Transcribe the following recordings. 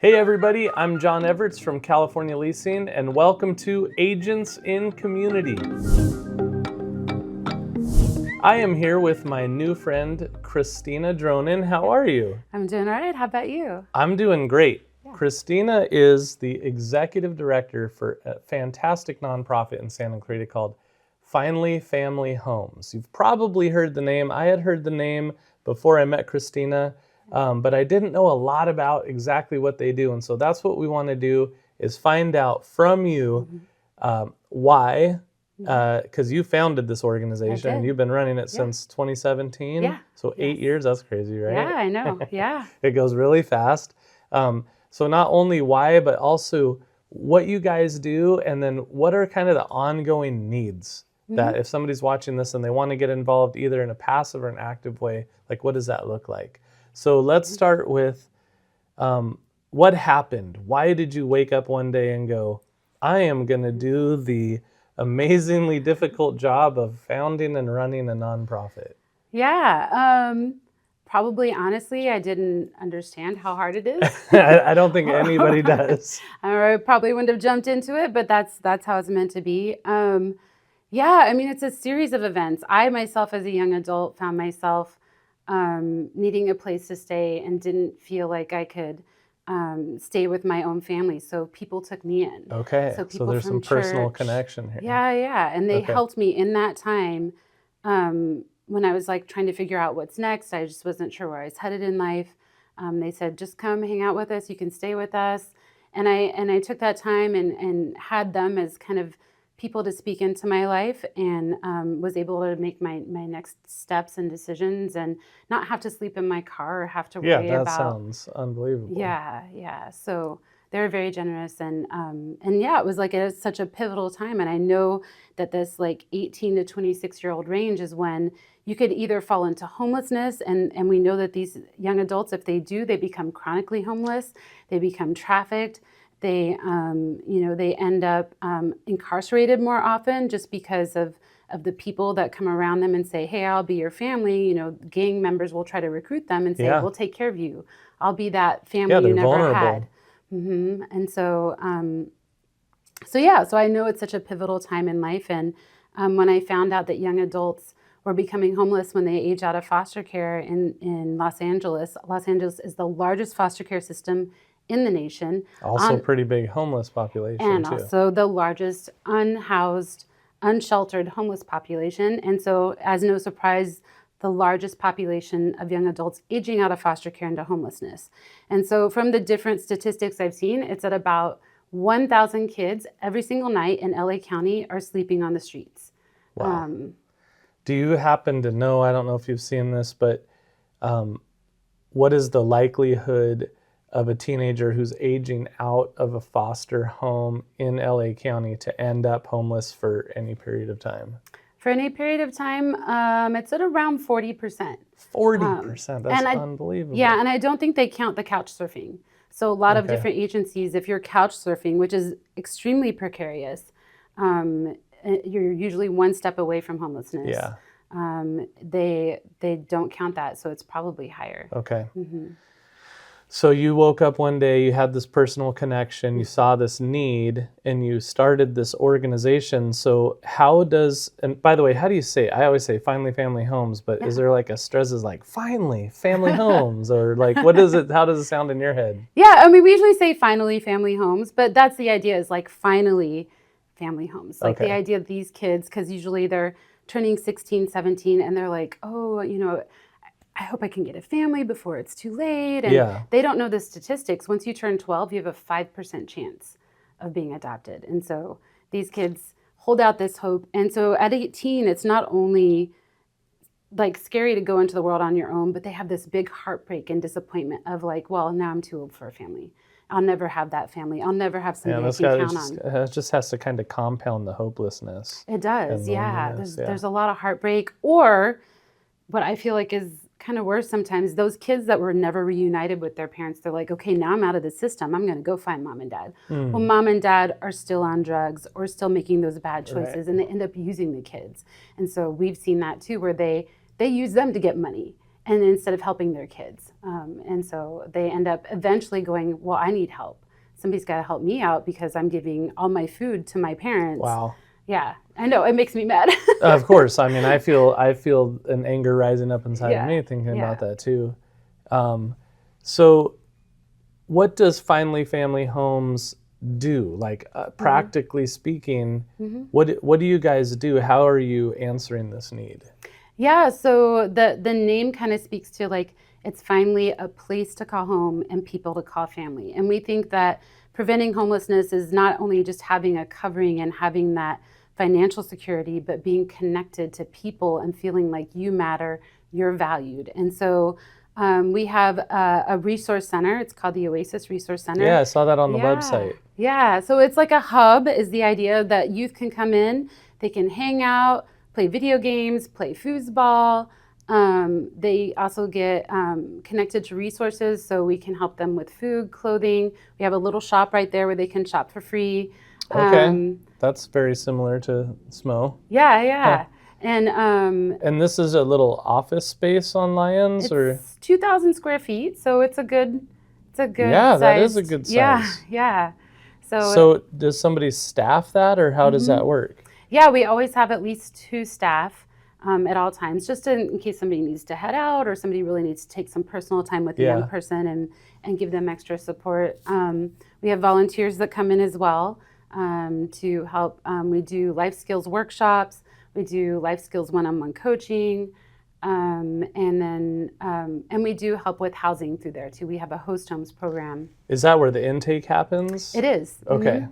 Hey everybody, I'm John Evarts from California Leasing, and welcome to Agents in Community. I am here with my new friend, Christina Dronen. How are you? I'm doing all right. How about you? I'm doing great. Yeah. Christina is the Executive Director for a fantastic nonprofit in Santa Clarita called Finally Family Homes. You've probably heard the name. I had heard the name before I met Christina. But I didn't know a lot about exactly what they do. And so that's what we want to do is find out from you why, because you founded this organization and you've been running it since 2017. Yeah. So 8 years, that's crazy, right? Yeah, I know. Yeah. It goes really fast. So not only why, but also what you guys do, and then what are kind of the ongoing needs that if somebody's watching this and they want to get involved either in a passive or an active way, like what does that look like? So let's start with what happened. Why did you wake up one day and go, I am going to do the amazingly difficult job of founding and running a nonprofit? Yeah. Probably, honestly, I didn't understand how hard it is. I don't think anybody does. I probably wouldn't have jumped into it, but that's how it's meant to be. Yeah, I mean, it's a series of events. I myself, as a young adult, found myself needing a place to stay and didn't feel like I could stay with my own family. So people took me in. Okay, so there's some personal church, connection here. Yeah. And they helped me in that time when I was like trying to figure out what's next. I just wasn't sure where I was headed in life. They said, just come hang out with us. You can stay with us. And I took that time and had them as kind of people to speak into my life, and was able to make my next steps and decisions and not have to sleep in my car or have to worry about. Yeah, that sounds unbelievable. Yeah. So they were very generous, and yeah, it was like such a pivotal time. And I know that this like 18 to 26-year-old range is when you could either fall into homelessness, and we know that these young adults, if they do, they become chronically homeless, they become trafficked. They, they end up incarcerated more often just because of the people that come around them and say, hey, I'll be your family. You know, gang members will try to recruit them and say, we'll take care of you. I'll be that family you never vulnerable. had. And so, so I know it's such a pivotal time in life. And when I found out that young adults were becoming homeless when they age out of foster care in Los Angeles is the largest foster care system in the nation. Also pretty big homeless population and too. Also the largest unhoused, unsheltered homeless population. And so, as no surprise, the largest population of young adults aging out of foster care into homelessness. And so from the different statistics I've seen, it's at about 1,000 kids every single night in LA County are sleeping on the streets. Wow. Do you happen to know, I don't know if you've seen this, but what is the likelihood of a teenager who's aging out of a foster home in LA County to end up homeless for any period of time? For any period of time, it's at around 40%. 40%, that's unbelievable. Yeah, and I don't think they count the couch surfing. So a lot of different agencies, if you're couch surfing, which is extremely precarious, you're usually one step away from homelessness. Yeah. They don't count that, so it's probably higher. Okay. So you woke up one day, you had this personal connection, you saw this need, and you started this organization. So and by the way, how do you say it? I always say Finally Family Homes, but is there like a stress is like, Finally Family Homes? Or like, how does it sound in your head? Yeah, I mean, we usually say Finally Family Homes, but that's the idea, is like finally family homes. Like the idea of these kids, because usually they're turning 16, 17, and they're like, oh, I hope I can get a family before it's too late. And they don't know the statistics. Once you turn 12, you have a 5% chance of being adopted. And so these kids hold out this hope. And so at 18, it's not only like scary to go into the world on your own, but they have this big heartbreak and disappointment of like, well, now I'm too old for a family. I'll never have that family. I'll never have somebody I can count on. It just has to kind of compound the hopelessness. It does, yeah. There's a lot of heartbreak. Or what I feel like is kind of worse sometimes, those kids that were never reunited with their parents, they're like, okay, now I'm out of the system. I'm going to go find mom and dad. Well, mom and dad are still on drugs or still making those bad choices, and they end up using the kids. And so we've seen that too, where they use them to get money. and instead of helping their kids. And so they end up eventually going, well, I need help. Somebody's got to help me out because I'm giving all my food to my parents. Wow. Yeah, I know, it makes me mad. Of course. I mean, I feel an anger rising up inside of me thinking about that too. So what does Finally Family Homes do? Like practically speaking, what do you guys do? How are you answering this need? Yeah, so the name kind of speaks to like it's finally a place to call home and people to call family. And we think that preventing homelessness is not only just having a covering and having that financial security, but being connected to people and feeling like you matter, you're valued. And so we have a resource center. It's called the Oasis Resource Center. Yeah, I saw that on the website. Yeah, so it's like a hub is the idea that youth can come in, they can hang out, play video games, play foosball. They also get connected to resources, so we can help them with food, clothing. We have a little shop right there where they can shop for free. Okay, that's very similar to SMO. Yeah. And this is a little office space on Lyons, or it's 2,000 square feet, so it's a good yeah, that is a good size. Yeah. So does somebody staff that, or how does that work? Yeah, we always have at least 2 staff at all times, just in case somebody needs to head out or somebody really needs to take some personal time with a young person and give them extra support. We have volunteers that come in as well to help. We do life skills workshops. We do life skills one-on-one coaching. And we do help with housing through there too. We have a host homes program. Is that where the intake happens? It is. Okay.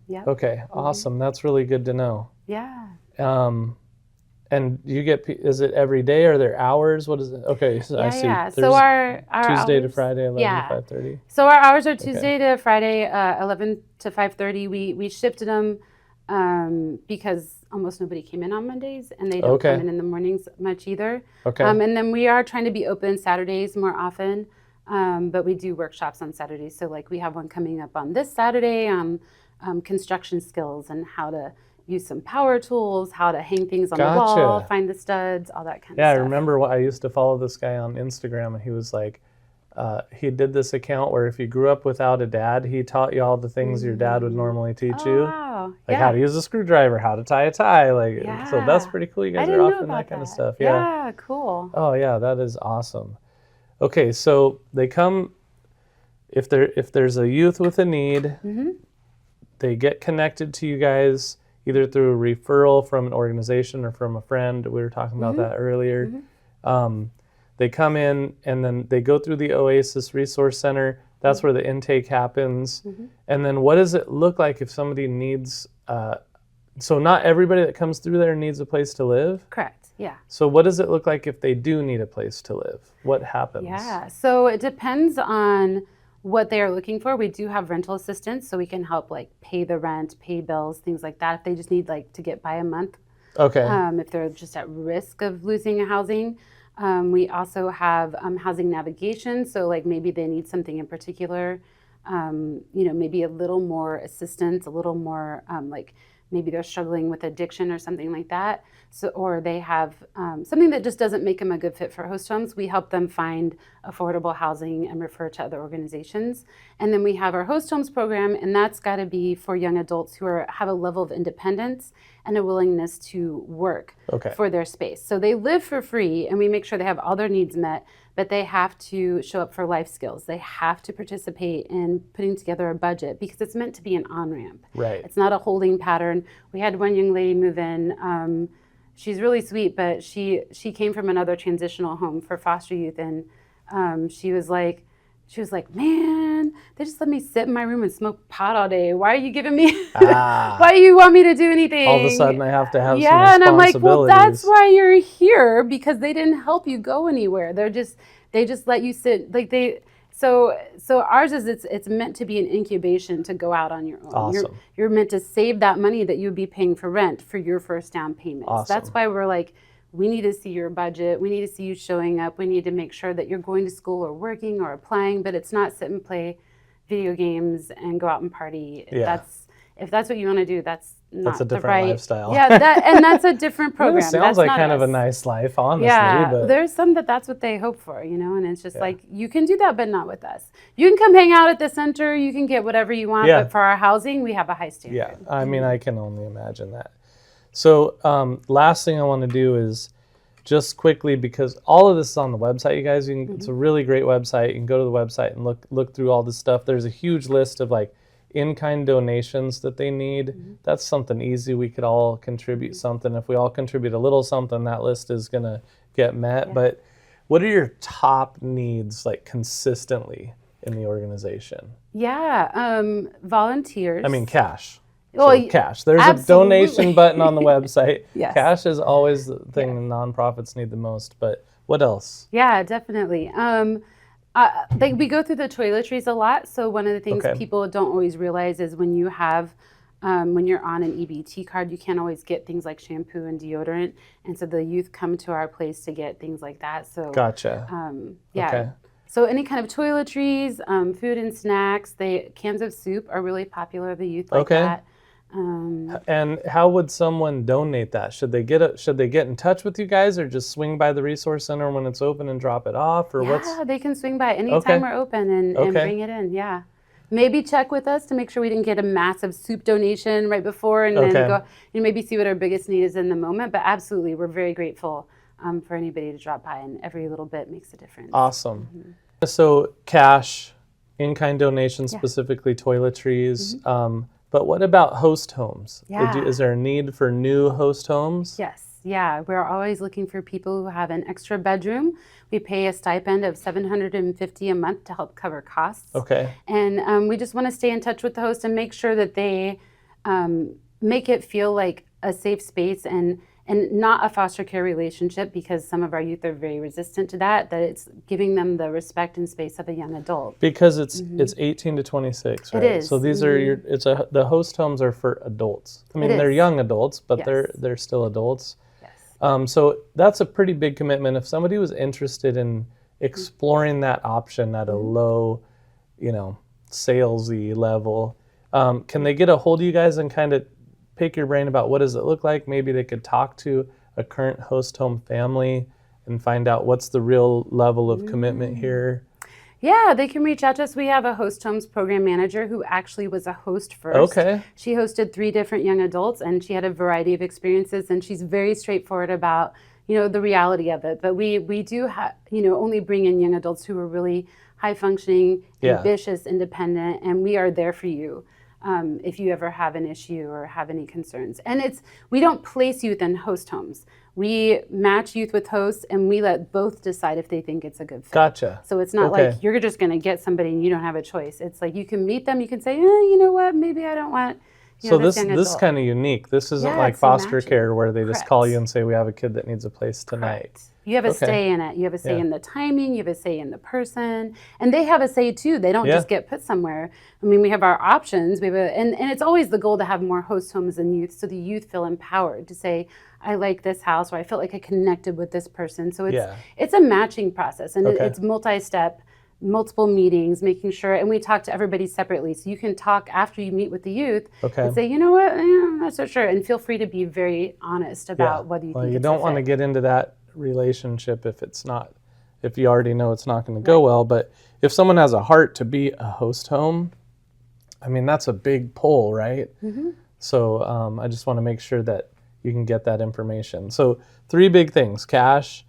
Yeah. Okay, awesome. That's really good to know. Yeah. And you get, is it every day? Are there hours? What is it? Okay, so I see. Yeah. So our Tuesday hours, to Friday, 11 to 5:30. So our hours are Tuesday to Friday, 11 to 5:30. We shifted them because almost nobody came in on Mondays, and they don't come in the mornings much either. Okay. And then we are trying to be open Saturdays more often, but we do workshops on Saturdays. So like we have one coming up on this Saturday on construction skills and how to use some power tools, how to hang things on the wall, find the studs, all that kind of stuff. Yeah, I remember I used to follow this guy on Instagram, and he was like, he did this account where if you grew up without a dad, he taught you all the things your dad would normally teach you. Wow. Like how to use a screwdriver, how to tie a tie. So that's pretty cool. You guys are offering that kind of stuff. Yeah, cool. Oh yeah, that is awesome. Okay, so they come, if there's a youth with a need, they get connected to you guys either through a referral from an organization or from a friend. We were talking about that earlier. They come in and then they go through the Oasis Resource Center. That's where the intake happens. And then what does it look like if somebody needs, so not everybody that comes through there needs a place to live? Correct, yeah. So what does it look like if they do need a place to live? What happens? Yeah, so it depends on what they are looking for. We do have rental assistance, so we can help like pay the rent, pay bills, things like that. If they just need like to get by a month. Okay. If they're just at risk of losing a housing. We also have housing navigation. So like maybe they need something in particular, maybe a little more assistance, a little more like maybe they're struggling with addiction or something like that. So, or they have something that just doesn't make them a good fit for host homes. We help them find affordable housing and refer to other organizations. And then we have our host homes program, and that's got to be for young adults who have a level of independence and a willingness to work for their space. So they live for free, and we make sure they have all their needs met, but they have to show up for life skills. They have to participate in putting together a budget because it's meant to be an on-ramp. Right. It's not a holding pattern. We had one young lady move in. She's really sweet, but she came from another transitional home for foster youth, and she was like, man, they just let me sit in my room and smoke pot all day. Why are you giving me? Why do you want me to do anything? All of a sudden, I have to have some responsibilities. And I'm like, well, that's why you're here, because they didn't help you go anywhere. They just let you sit like they. So ours is it's meant to be an incubation to go out on your own. Awesome. You're meant to save that money that you'd be paying for rent for your first down payment. Awesome. That's why we're like, we need to see your budget. We need to see you showing up. We need to make sure that you're going to school or working or applying, but it's not sit and play video games and go out and party. Yeah. If that's what you want to do, that's That's a not the different right lifestyle. Yeah, that's a different I mean, program. it sounds That's like not kind of a us. nice life, honestly. Yeah, But there's some that's what they hope for, and it's just like, you can do that, but not with us. You can come hang out at the center, you can get whatever you want, Yeah. but for our housing, we have a high standard. Yeah, I mean, I can only imagine that. So last thing I want to do is just quickly, because all of this is on the website, you guys. It's a really great website. You can go to the website and look through all this stuff. There's a huge list of like in-kind donations that they need. That's something easy. We could all contribute something. If we all contribute a little something, that list is going to get met. Yeah. But what are your top needs, like, consistently in the organization? Yeah, volunteers. I mean, cash. Well, So cash. There's absolutely. a donation button on the website. Yes. Cash is always the thing nonprofits need the most. But what else? Yeah, definitely. We go through the toiletries a lot. So one of the things people don't always realize is when you're on an EBT card, you can't always get things like shampoo and deodorant. And so the youth come to our place to get things like that. So Gotcha. yeah. Okay. So any kind of toiletries, food and snacks, cans of soup are really popular. The youth like that. And how would someone donate that? Should they get in touch with you guys, or just swing by the resource center when it's open and drop it off, or Yeah, they can swing by anytime we're open and bring it in. Yeah. Maybe check with us to make sure we didn't get a massive soup donation right before, and then go maybe see what our biggest need is in the moment. But absolutely, we're very grateful for anybody to drop by, and every little bit makes a difference. Awesome. So cash, in-kind donations, specifically toiletries. But what about host homes? Yeah. Is there a need for new host homes? Yes. Yeah. We're always looking for people who have an extra bedroom. We pay a stipend of $750 a month to help cover costs. Okay. And we just want to stay in touch with the host and make sure that they make it feel like a safe space and not a foster care relationship, because some of our youth are very resistant to that it's giving them the respect and space of a young adult. Because it's 18 to 26, right? It is. So these are the host homes are for adults. I mean, they're young adults, but they're still adults. Yes. So that's a pretty big commitment. If somebody was interested in exploring that option at a low, salesy level, can they get a hold of you guys and kind of pick your brain about what does it look like? Maybe they could talk to a current host home family and find out what's the real level of commitment here. Yeah, they can reach out to us. We have a host homes program manager who actually was a host first. Okay. She hosted 3 different young adults, and she had a variety of experiences, and she's very straightforward about, the reality of it. But we do only bring in young adults who are really high functioning, ambitious, independent, and we are there for you. If you ever have an issue or have any concerns. And we don't place youth in host homes. We match youth with hosts, and we let both decide if they think it's a good fit. Gotcha. So it's not like you're just going to get somebody and you don't have a choice. It's like you can meet them, you can say, you know what, maybe I don't want So this is kind of unique. This isn't like foster care where they just call you and say, we have a kid that needs a place tonight. Correct. You have a say in it. You have a say in the timing. You have a say in the person. And they have a say too. They don't just get put somewhere. I mean, we have our options. And it's always the goal to have more host homes and youth, so the youth feel empowered to say, I like this house, or I felt like I connected with this person. So it's a matching process, and it's multi-step, multiple meetings, making sure, and we talk to everybody separately. So you can talk after you meet with the youth and say, you know what, I'm not so sure. And feel free to be very honest about whether you think it's you don't want to get into that relationship if you already know it's not going to go well. But if someone has a heart to be a host home, I mean, that's a big pull, right? So I just want to make sure that you can get that information. So 3 big things: cash,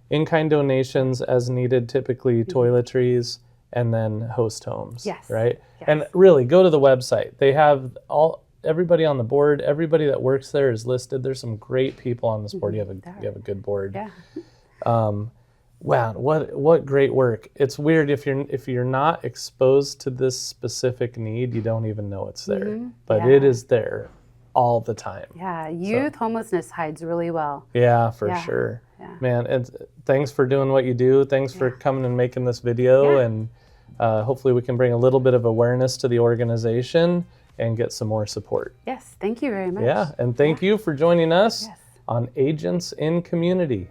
in-kind donations as needed, typically toiletries, and then host homes. Right? Yes. And really, go to the website. They have everybody on the board, everybody that works there is listed. There's some great people on this board. You have a good board. Wow, what great work. It's weird if you're not exposed to this specific need, you don't even know it's there. But it is there all the time. Yeah, youth homelessness hides really well. Yeah, for sure. Yeah. Man, and thanks for doing what you do. Thanks for coming and making this video, and hopefully we can bring a little bit of awareness to the organization and get some more support. Yes, thank you very much. Yeah, and thank you for joining us on Agents in Community.